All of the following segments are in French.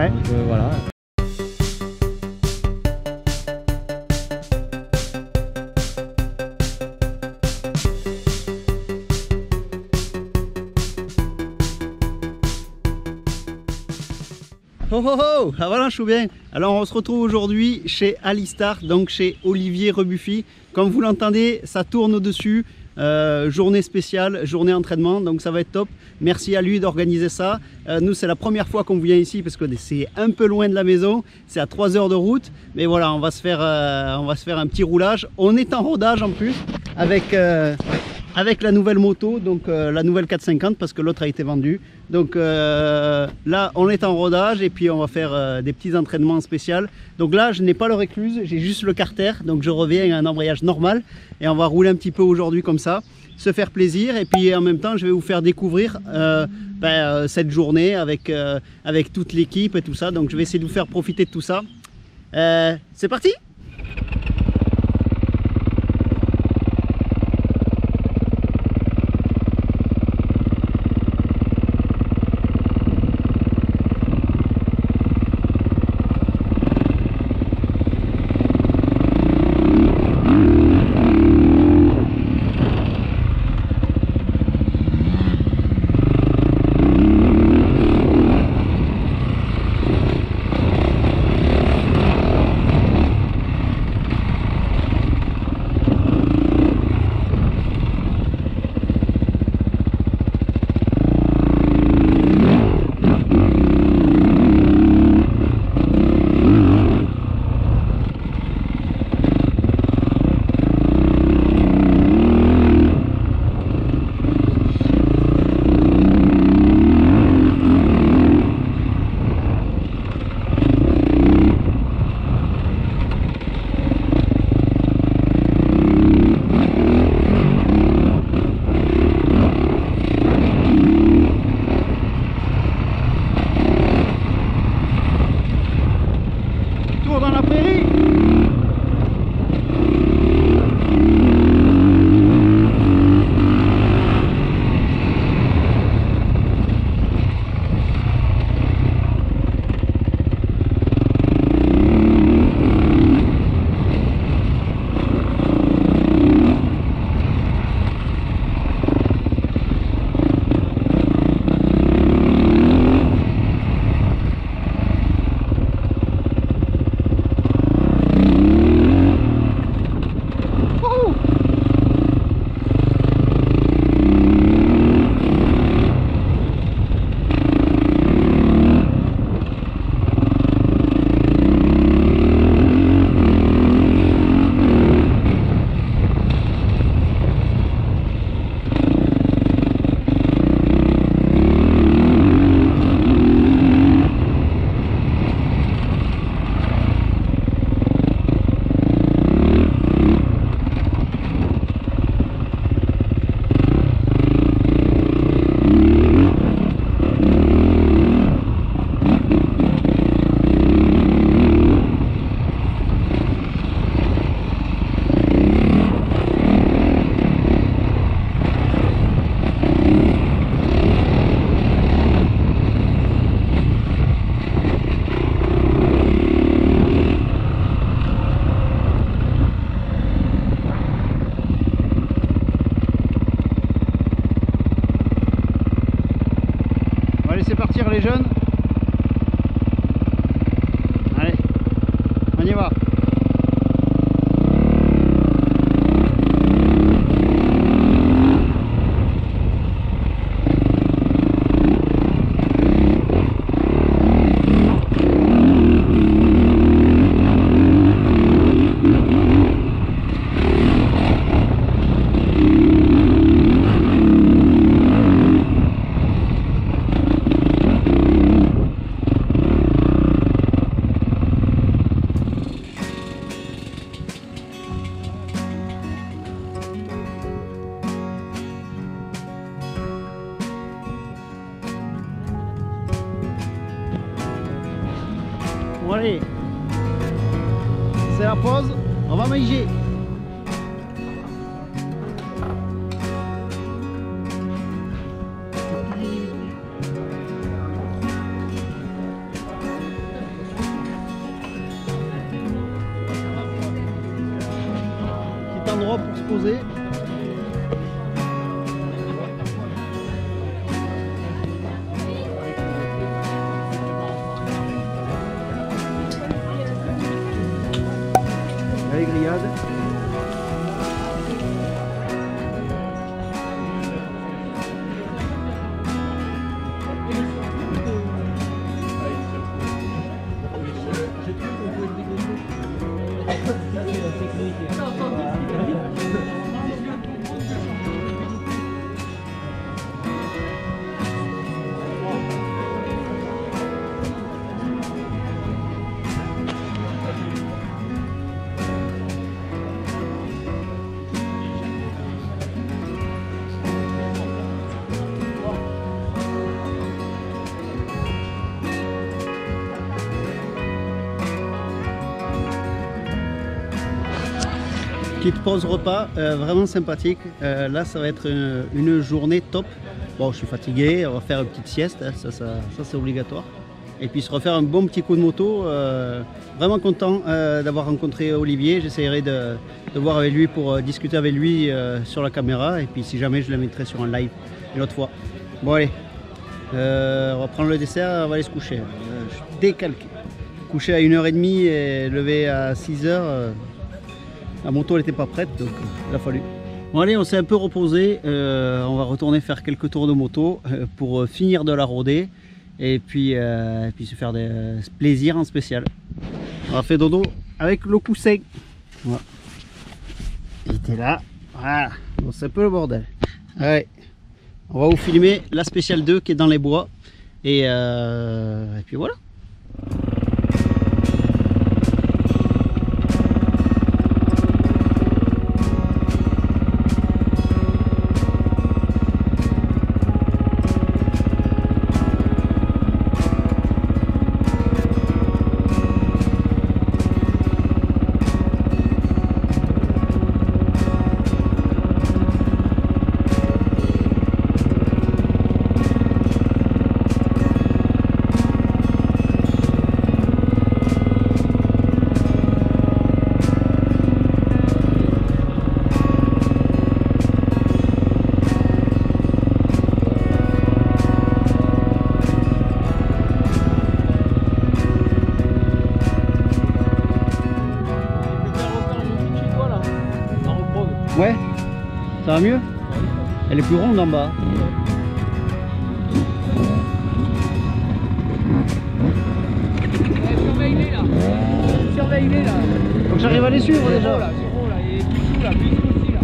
Ouais. Donc voilà. Oh oh oh, ah voilà, je suis bien. Alors on se retrouve aujourd'hui chez Alistar, donc chez Olivier Rebuffi. Comme vous l'entendez, ça tourne au-dessus. Journée spéciale, journée entraînement, donc ça va être top. Merci à lui d'organiser ça. Nous, c'est la première fois qu'on vient ici parce que c'est un peu loin de la maison. C'est à 3 heures de route. Mais voilà, on va se faire un petit roulage. On est en rodage en plus avec la nouvelle moto, donc la nouvelle 450 parce que l'autre a été vendue. Donc là on est en rodage et puis on va faire des petits entraînements spéciaux. Donc là je n'ai pas le récluse, j'ai juste le carter, donc je reviens à un embrayage normal et on va rouler un petit peu aujourd'hui comme ça, se faire plaisir et puis en même temps je vais vous faire découvrir cette journée avec toute l'équipe et tout ça. Donc je vais essayer de vous faire profiter de tout ça. C'est parti! Dans la prairie. Laissez partir les jeunes. Allez, on y va. Bon allez, c'est la pause, on va manger. reposer. Les grillades. Petite pause repas, vraiment sympathique. Là, ça va être une journée top. Bon, je suis fatigué, on va faire une petite sieste, hein, ça c'est obligatoire. Et puis se refaire un bon petit coup de moto. Vraiment content d'avoir rencontré Olivier. J'essaierai de voir avec lui pour discuter avec lui sur la caméra. Et puis si jamais, je le mettrai sur un live une autre fois. Bon allez, on va prendre le dessert, on va aller se coucher. Je suis décalqué. Couché à 1h30 et levé à 6h. La moto n'était pas prête, donc il a fallu. Bon allez, on s'est un peu reposé, on va retourner faire quelques tours de moto pour finir de la rôder et puis se faire des plaisirs en spécial. On a fait dodo avec le coussin. Voilà. Il était là, voilà, bon, c'est un peu le bordel. Allez, on va vous filmer la spéciale 2 qui est dans les bois et puis voilà. Ouais, ça va mieux? Elle est plus ronde en bas. Surveille-les là. Surveille-les là. Donc j'arrive à les suivre déjà. C'est bon là, il est plus là, plus ici là.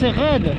c'est raide.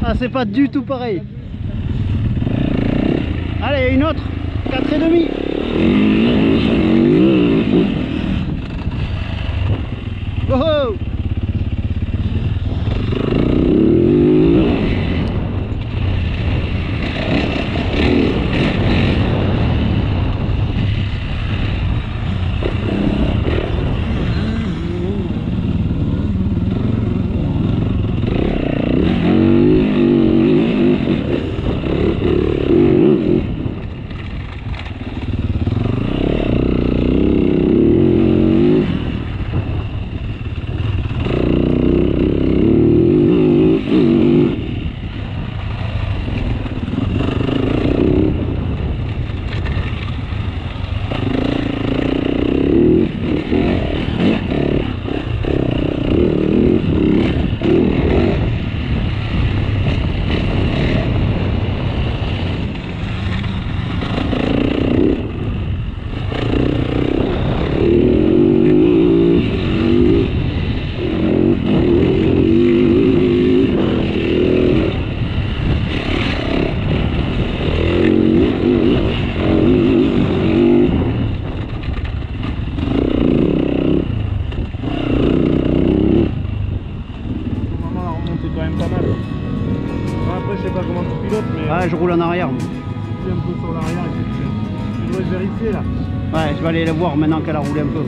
Ah, c'est pas du tout pareil. Allez, une autre. 4,5. Oh oh. Ouais, je roule en arrière. Un peu sur l'arrière et puis tu dois vérifier là. Ouais, je vais aller la voir maintenant qu'elle a roulé un peu.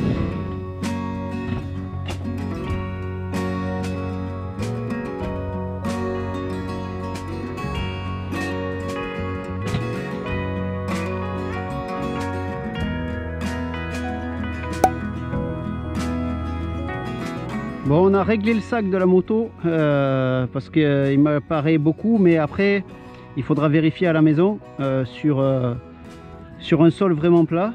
Bon, on a réglé le sac de la moto parce qu'il m'apparaît beaucoup, mais après il faudra vérifier à la maison sur un sol vraiment plat.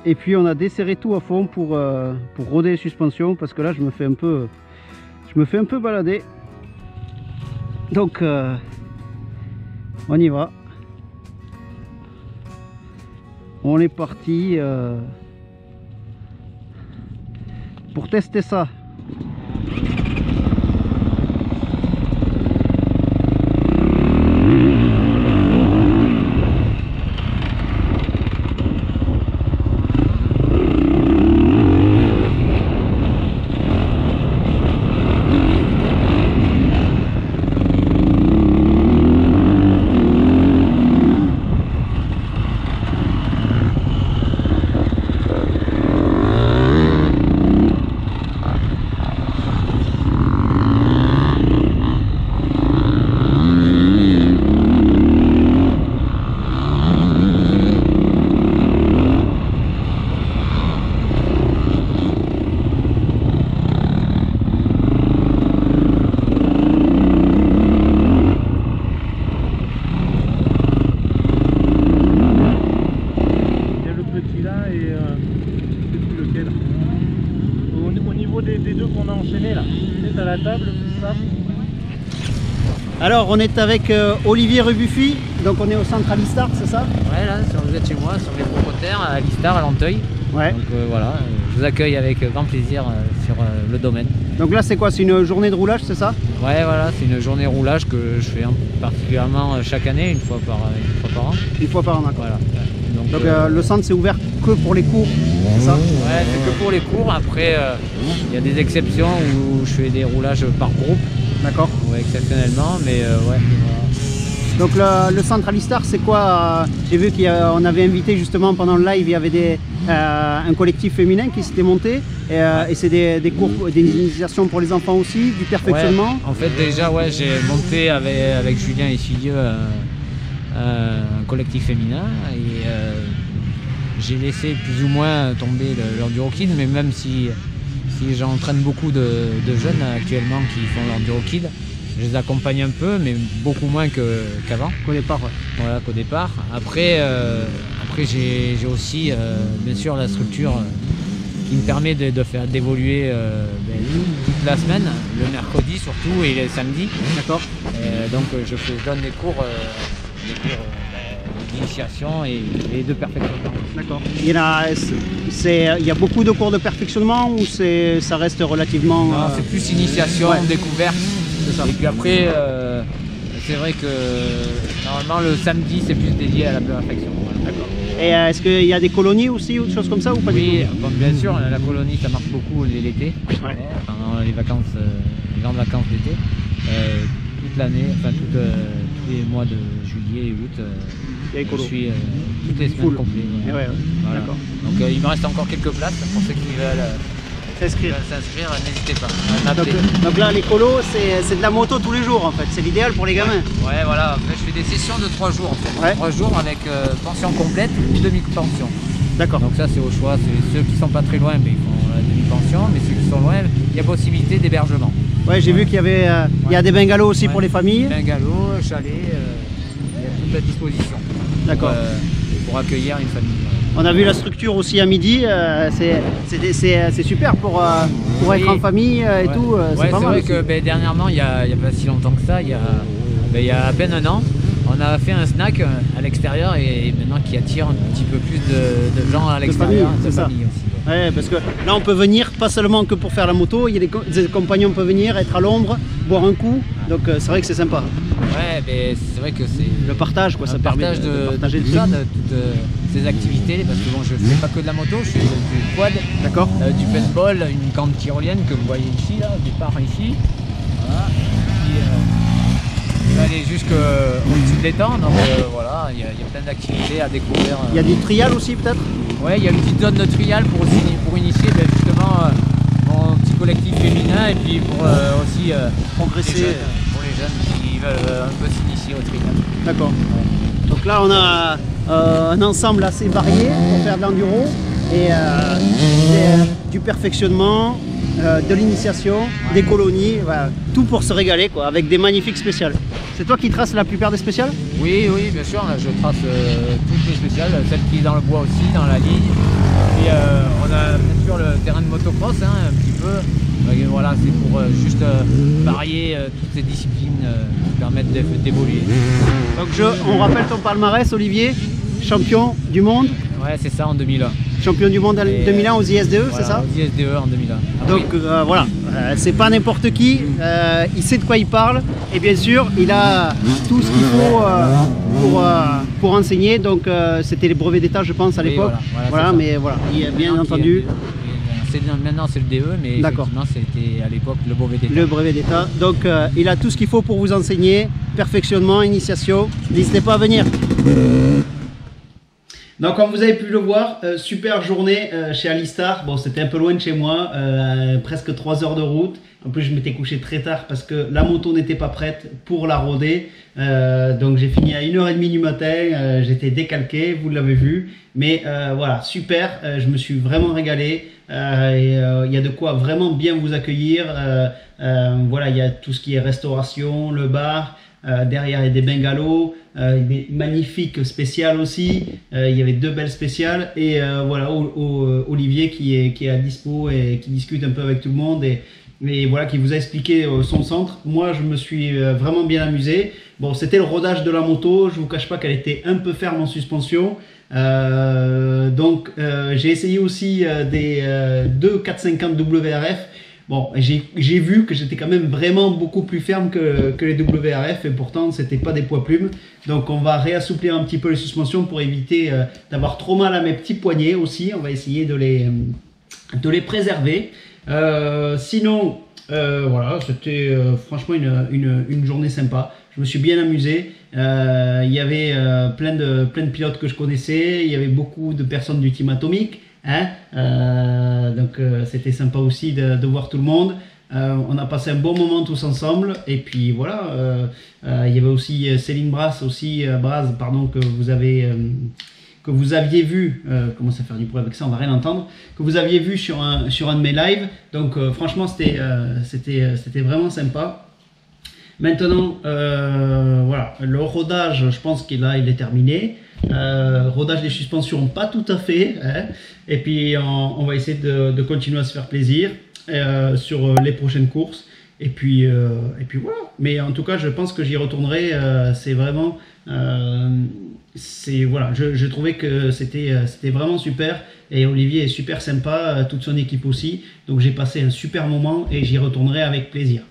Et puis on a desserré tout à fond pour roder les suspensions, parce que là je me fais un peu balader. Donc on y va. On est parti pour tester ça. niveau des deux qu'on a enchaînés là. C'est à la table, tout ça. Alors, on est avec Olivier Rebuffi, donc on est au centre Alistar, c'est ça? Ouais, là, vous êtes chez moi, sur les propriétaires, à Alistar, à Lanteuil. Ouais. Donc voilà, je vous accueille avec grand plaisir sur le domaine. Donc là, c'est quoi? C'est une journée de roulage, c'est ça? Ouais, voilà, c'est une journée roulage que je fais particulièrement chaque année, une fois par an. Une fois par an, d'accord. Voilà. Donc le centre, c'est ouvert que pour les cours, c'est ça? Ouais, c'est que pour les cours. Après, il y a des exceptions où je fais des roulages par groupe. D'accord. Ouais, exceptionnellement, mais ouais. Voilà. Donc le centre Alistar, c'est quoi? J'ai vu qu'on avait invité justement pendant le live, il y avait un collectif féminin qui s'était monté et c'est des cours, des initiations pour les enfants aussi, du perfectionnement. Ouais, en fait déjà ouais, j'ai monté avec Julien et Silieu un collectif féminin et j'ai laissé plus ou moins tomber l'enduro kid, mais même si j'entraîne beaucoup de jeunes actuellement qui font l'enduro kid, je les accompagne un peu, mais beaucoup moins qu'avant. Qu'au départ, ouais. Voilà, qu'au départ. Après j'ai aussi, bien sûr, la structure qui me permet de faire d'évoluer toute la semaine, le mercredi surtout et le samedi. D'accord. Donc je donne des cours d'initiation et de perfectionnement. D'accord. Il y a beaucoup de cours de perfectionnement ou ça reste relativement... Non, c'est plus initiation, ouais. découverte. Ça. Et puis après, c'est vrai que normalement le samedi c'est plus dédié à la perfection. Voilà. D'accord. Et est-ce qu'il y a des colonies aussi ou des choses comme ça ou pas? Oui, bon, bien sûr, la colonie ça marche beaucoup l'été, ouais. Pendant les vacances, les grandes vacances d'été, toute l'année, enfin tous les mois de juillet et août. Je suis toutes les semaines complètes. Ouais. Ouais. Voilà. D'accord. Donc il me reste encore quelques places pour ceux qui veulent s'inscrire, n'hésitez pas à m'appeler. Donc là, les colos, c'est de la moto tous les jours en fait, c'est l'idéal pour les gamins. Ouais, voilà, après, je fais des sessions de 3 jours en fait. Ouais. 3 jours avec pension complète ou demi-pension. D'accord. Donc ça c'est au choix, c'est ceux qui sont pas très loin, mais ils font la demi-pension, mais ceux qui sont loin, il y a possibilité d'hébergement. Ouais, j'ai vu qu'il y avait il y a des bungalows aussi pour les familles. Bungalow, chalet, il y a toute la disposition. D'accord. Pour accueillir une famille. On a vu la structure aussi à midi, c'est super pour être en famille et tout. C'est pas mal vrai aussi. que dernièrement, il n'y a pas si longtemps que ça, il y a à peine un an, on a fait un snack à l'extérieur et maintenant qui attire un petit peu plus de gens à l'extérieur, de famille aussi. Ouais, parce que là on peut venir pas seulement que pour faire la moto, il y a des compagnons peuvent venir, être à l'ombre, boire un coup, donc c'est vrai que c'est sympa. Ouais, mais c'est vrai que c'est le partage, quoi, ça permet de partager de toutes ces activités, parce que bon, je fais pas que de la moto, je fais du quad, d'accord, du paintball, une camp tyrolienne que vous voyez ici, là, au départ ici, voilà. Et puis, je vais aller jusqu'au-dessus de l'étang, donc voilà, il y a plein d'activités à découvrir. Il y a du trial aussi peut-être? Ouais, il y a une petite zone de trial pour initier justement mon petit collectif féminin et puis pour aussi progresser pour les jeunes qui veulent un peu s'initier au trial. D'accord. Ouais. Donc là on a un ensemble assez varié pour faire de l'enduro et du perfectionnement, de l'initiation, des colonies, voilà, tout pour se régaler quoi, avec des magnifiques spéciales. C'est toi qui traces la plupart des spéciales? Oui, bien sûr, là, je trace toutes les spéciales, celles qui sont dans le bois aussi, dans la ligne. Et on a bien sûr le terrain de motocross, un petit peu. Voilà, c'est pour juste varier toutes ces disciplines qui permettent d'évoluer. Donc on rappelle ton palmarès, Olivier, champion du monde. Ouais, c'est ça, en 2001. Champion du monde en 2001 aux ISDE, voilà, c'est ça? Aux ISDE en 2001. Donc voilà, c'est pas n'importe qui, il sait de quoi il parle et bien sûr il a tout ce qu'il faut pour enseigner, donc c'était les brevets d'état je pense à l'époque, voilà, mais voilà, il a bien entendu. Maintenant c'est le DE, mais effectivement c'était à l'époque le brevet d'état. Le brevet d'état, donc il a tout ce qu'il faut pour vous enseigner, perfectionnement, initiation, n'hésitez pas à venir. Donc comme vous avez pu le voir, super journée chez Alistar. Bon, c'était un peu loin de chez moi, presque 3 heures de route. En plus je m'étais couché très tard parce que la moto n'était pas prête pour la roder. Donc j'ai fini à 1h30 du matin, j'étais décalqué, vous l'avez vu. Mais voilà, super, je me suis vraiment régalé. Il y a de quoi vraiment bien vous accueillir. Voilà, il y a tout ce qui est restauration, le bar. derrière il y a des bungalows, des magnifiques spéciales aussi. Il y avait 2 belles spéciales et voilà Olivier qui est à dispo et qui discute un peu avec tout le monde et voilà, qui vous a expliqué son centre. Moi je me suis vraiment bien amusé. Bon, c'était le rodage de la moto, je vous cache pas qu'elle était un peu ferme en suspension. Donc j'ai essayé aussi des 450 WRF. Bon, j'ai vu que j'étais quand même vraiment beaucoup plus ferme que les WRF et pourtant c'était pas des poids plumes. Donc on va réassouplir un petit peu les suspensions pour éviter d'avoir trop mal à mes petits poignets aussi. On va essayer de les préserver. Sinon, voilà, c'était franchement une journée sympa. Je me suis bien amusé. Il y avait plein de pilotes que je connaissais. Il y avait beaucoup de personnes du team Atomic. Hein, donc c'était sympa aussi de voir tout le monde. On a passé un bon moment tous ensemble et puis voilà, il y avait aussi Céline Braz pardon, que vous aviez vu, comment ça faire du bruit avec ça, on va rien entendre, que vous aviez vu sur un de mes lives. Donc franchement c'était vraiment sympa. Maintenant, voilà, le rodage, je pense qu'il est terminé. Rodage des suspensions, pas tout à fait. Hein. Et puis, on va essayer de continuer à se faire plaisir sur les prochaines courses. Et puis voilà. Mais en tout cas, je pense que j'y retournerai. C'est vraiment... voilà, je trouvais que c'était vraiment super. Et Olivier est super sympa, toute son équipe aussi. Donc, j'ai passé un super moment et j'y retournerai avec plaisir.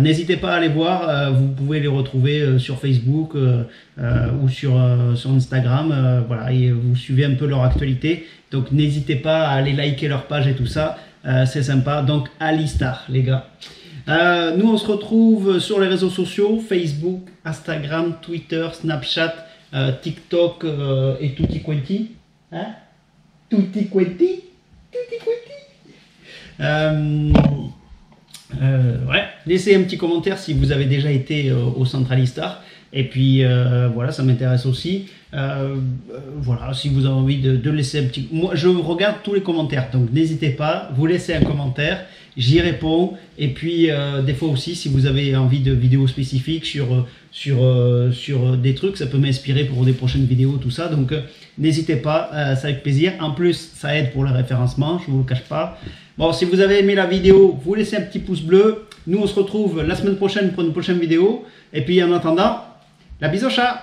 N'hésitez pas à aller voir, vous pouvez les retrouver sur Facebook ou sur Instagram, voilà, et vous suivez un peu leur actualité. Donc n'hésitez pas à aller liker leur page et tout ça, c'est sympa. Donc Alistar les gars. Nous on se retrouve sur les réseaux sociaux, Facebook, Instagram, Twitter, Snapchat, TikTok et tutti quanti. Hein? Tutti quanti? Tutti quanti? Ouais, laissez un petit commentaire si vous avez déjà été au centre Alistar. Et puis voilà, ça m'intéresse aussi. Voilà, si vous avez envie de laisser un petit... Moi, je regarde tous les commentaires, donc n'hésitez pas, vous laissez un commentaire, j'y réponds. Et puis des fois aussi, si vous avez envie de vidéos spécifiques sur des trucs, ça peut m'inspirer pour des prochaines vidéos, tout ça. Donc n'hésitez pas, c'est avec plaisir. En plus, ça aide pour le référencement, je ne vous le cache pas. Bon, si vous avez aimé la vidéo, vous laissez un petit pouce bleu. Nous, on se retrouve la semaine prochaine pour une prochaine vidéo. Et puis en attendant, la bise au chat!